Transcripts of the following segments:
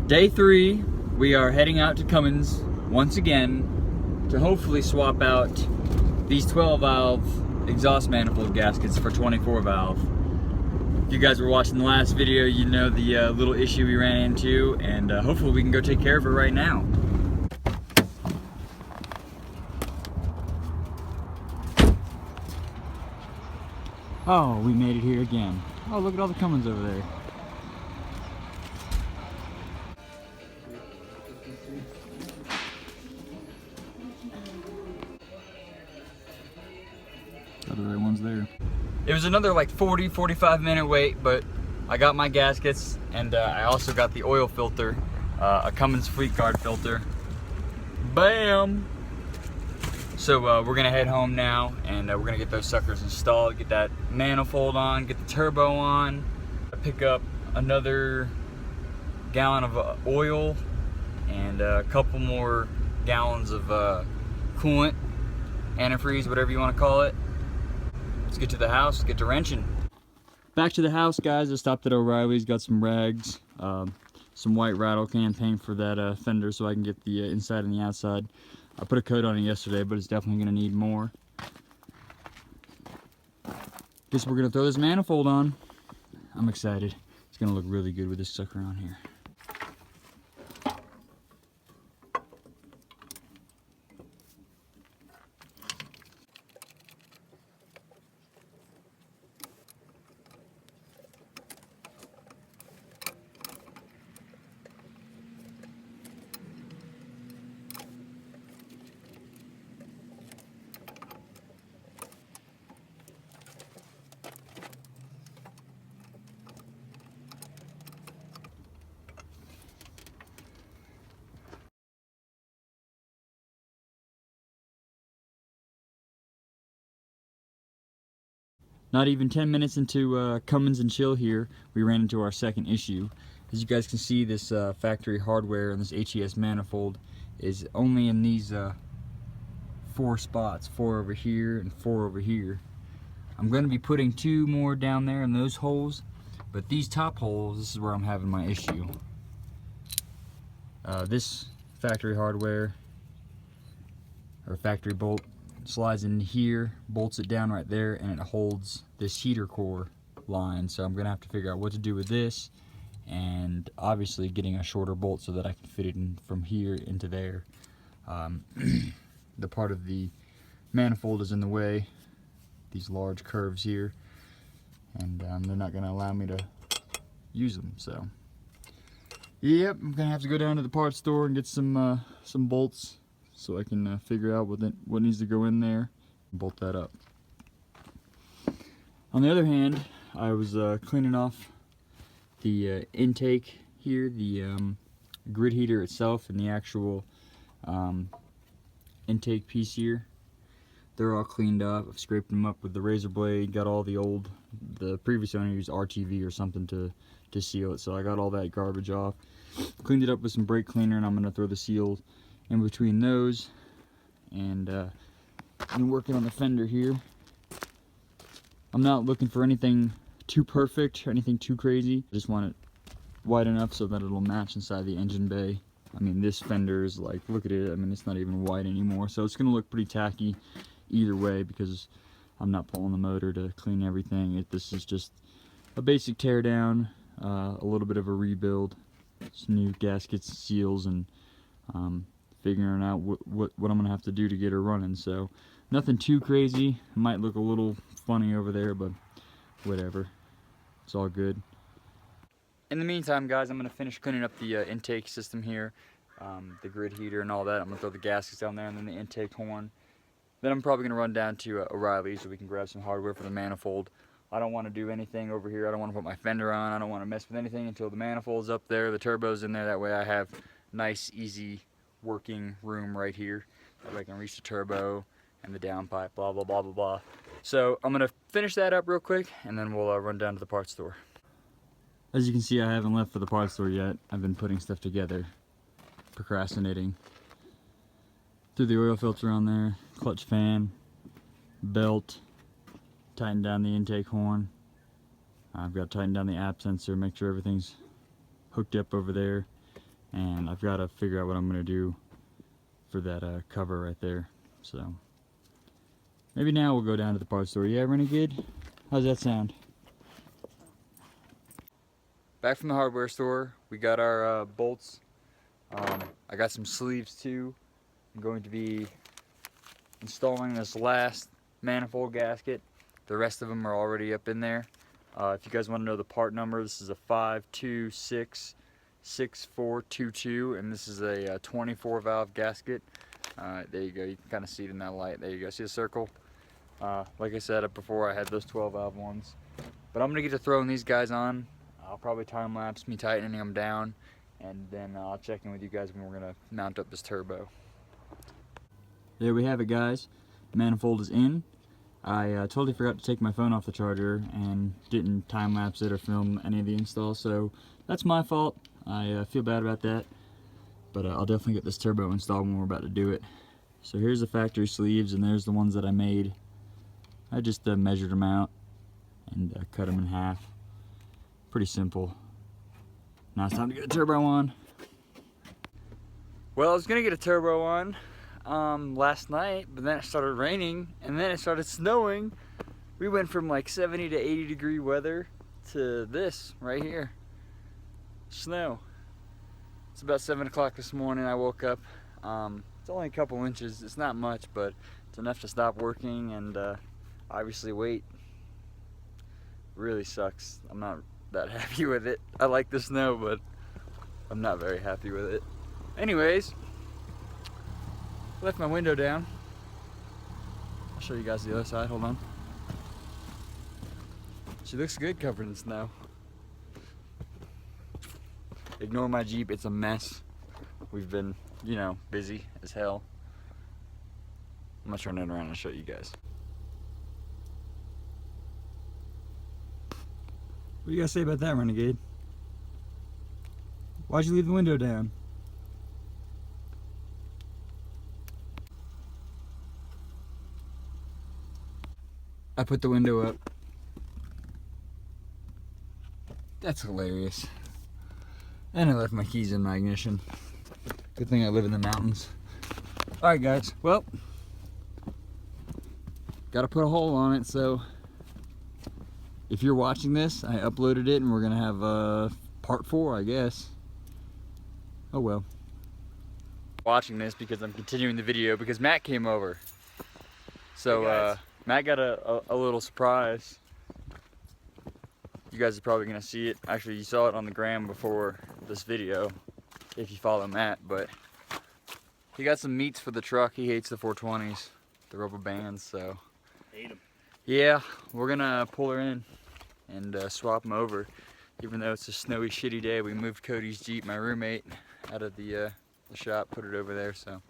Day 3, we are heading out to Cummins once again to hopefully swap out these 12 valve exhaust manifold gaskets for 24 valve. If you guys were watching the last video, you know the little issue we ran into, and hopefully we can go take care of it right now. Oh, we made it here again. Oh, look at all the Cummins over there. Oh, the right one's there. It was another like 40-45 minute wait, but I got my gaskets, and I also got the oil filter, a Cummins Fleet Guard filter. Bam! So we're gonna head home now, and we're gonna get those suckers installed, get that manifold on, get the turbo on, pick up another gallon of oil, and a couple more gallons of coolant, antifreeze, whatever you want to call it. Let's get to the house, get to wrenching. Back to the house, guys. I stopped at O'Reilly's, got some rags, some white rattle can paint for that fender so I can get the inside and the outside. I put a coat on it yesterday, but it's definitely going to need more. Guess we're going to throw this manifold on. I'm excited. It's going to look really good with this sucker on here. Not even 10 minutes into Cummins and Chill here, we ran into our second issue. As you guys can see, this factory hardware and this HES manifold is only in these 4 spots, 4 over here and 4 over here. I'm going to be putting 2 more down there in those holes, but these top holes, this is where I'm having my issue. This factory hardware, or factory bolt, slides in here, bolts it down right there, and it holds this heater core line. So I'm gonna have to figure out what to do with this, and obviously getting a shorter bolt so that I can fit it in from here into there. The part of the manifold is in the way, these large curves here, and they're not gonna allow me to use them. So yep, I'm gonna have to go down to the parts store and get some bolts, so I can figure out what needs to go in there and bolt that up. On the other hand, I was cleaning off the intake here, the grid heater itself, and the actual intake piece here. They're all cleaned up. I've scraped them up with the razor blade, got all the previous owner used RTV or something to seal it, so I got all that garbage off. Cleaned it up with some brake cleaner, and I'm going to throw the seal in between those, and I'm working on the fender here. I'm not looking for anything too perfect or anything too crazy. I just want it wide enough so that it'll match inside the engine bay. I mean, this fender is like, look at it, I mean, it's not even wide anymore, so it's gonna look pretty tacky either way because I'm not pulling the motor to clean everything. This is just a basic tear down, a little bit of a rebuild, some new gaskets, seals, and figuring out what I'm gonna have to do to get her running. So nothing too crazy. It might look a little funny over there, but whatever, it's all good. In the meantime, guys, I'm gonna finish cleaning up the intake system here, the grid heater and all that. I'm gonna throw the gaskets down there and then the intake horn. Then I'm probably gonna run down to O'Reilly's so we can grab some hardware for the manifold. I don't want to do anything over here. I don't want to put my fender on. I don't want to mess with anything until the manifold's up there, the turbo's in there. That way I have nice, easy working room right here. That way I can reach the turbo and the downpipe, blah, blah, blah, blah, blah. So I'm gonna finish that up real quick, and then we'll run down to the parts store. As you can see, I haven't left for the parts store yet. I've been putting stuff together, procrastinating. Threw the oil filter on there, clutch fan, belt, tighten down the intake horn. I've got to tighten down the app sensor, make sure everything's hooked up over there. and I've got to figure out what I'm going to do for that cover right there. So maybe now we'll go down to the parts store. Yeah, Renegade? How's that sound? Back from the hardware store, we got our bolts. I got some sleeves too. I'm going to be installing this last manifold gasket. The rest of them are already up in there. If you guys want to know the part number, this is a 5266422, and this is a 24 valve gasket. There you go, you can kind of see it in that light. There you go, see the circle? Like I said before, I had those 12 valve ones. But I'm going to get to throwing these guys on. I'll probably time lapse me tightening them down, and then I'll check in with you guys when we're going to mount up this turbo. There we have it, guys. The manifold is in. I totally forgot to take my phone off the charger and didn't time lapse it or film any of the installs, so that's my fault. I feel bad about that, but I'll definitely get this turbo installed when we're about to do it. So here's the factory sleeves, and there's the ones that I made. I just measured them out and cut them in half. Pretty simple. Now it's time to get a turbo on. Well, I was gonna get a turbo on last night, but then it started raining and then it started snowing. We went from like 70 to 80 degree weather to this right here, snow. It's about 7 o'clock this morning. I woke up. It's only a couple inches. It's not much, but it's enough to stop working and obviously wait. Really sucks. I'm not that happy with it. I like the snow, but I'm not very happy with it. Anyways, left my window down. I'll show you guys the other side. Hold on. She looks good covered in snow. Ignore my Jeep, it's a mess. We've been, you know, busy as hell. I'm gonna turn it around and show you guys. What do you guys say about that, Renegade? Why'd you leave the window down? I put the window up. That's hilarious. And I left my keys in my ignition. Good thing I live in the mountains. Alright guys, well, gotta put a hole on it, so if you're watching this, I uploaded it and we're gonna have part 4, I guess. Oh well. Watching this because I'm continuing the video because Matt came over. So Hey Matt got a little surprise. You guys are probably gonna see it. Actually, you saw it on the gram before this video, if you follow Matt, but he got some meats for the truck. He hates the 420s, the rubber bands, so. Hate them. Yeah, we're gonna pull her in and swap them over. Even though it's a snowy, shitty day, we moved Cody's Jeep, my roommate, out of the shop, put it over there, so.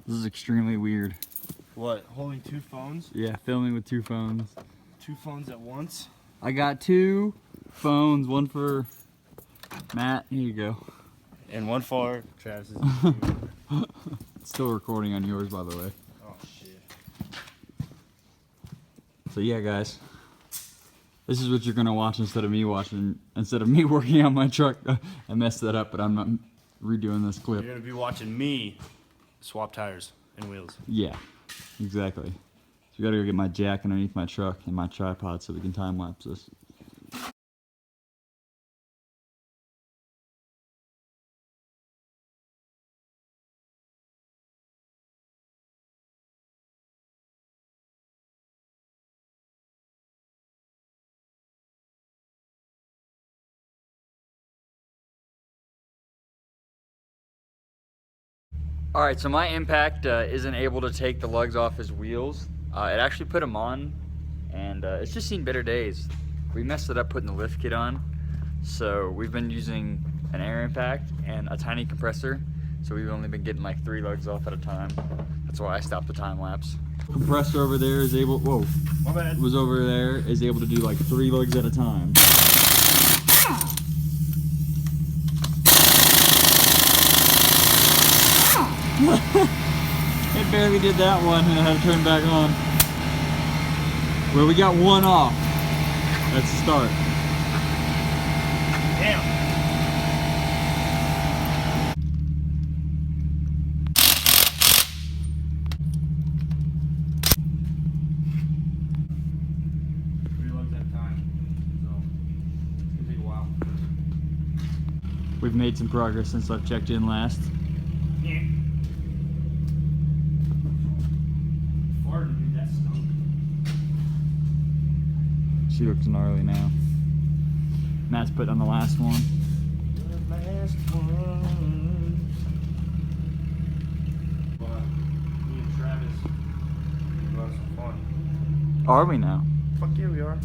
This is extremely weird. What? Holding 2 phones? Yeah, filming with 2 phones. 2 phones at once? I got 2 phones, one for Matt, here you go. And one for Travis's. It's still recording on yours, by the way. Oh shit. So yeah, guys, this is what you're gonna watch instead of me watching, instead of me working on my truck. I messed that up, but I'm not redoing this clip. You're gonna be watching me swap tires and wheels. Yeah, exactly. So we gotta go get my jack underneath my truck and my tripod so we can time lapse this. All right, so my impact isn't able to take the lugs off his wheels. It actually put them on, and it's just seen better days. We messed it up putting the lift kit on, so we've been using an air impact and a tiny compressor, so we've only been getting like 3 lugs off at a time. That's why I stopped the time lapse. Compressor over there is able, whoa, My bad. was over there, is able to do like 3 lugs at a time. It barely did that one, and I had to turn back on. Well, we got 1 off. That's the start. Damn. We've made some progress since I've checked in last. Yeah. Farting, dude, that stunk. She looks gnarly now. Matt's put on the last one. The last one. Me and Travis, we have some fun. Are we now? Fuck yeah, we are.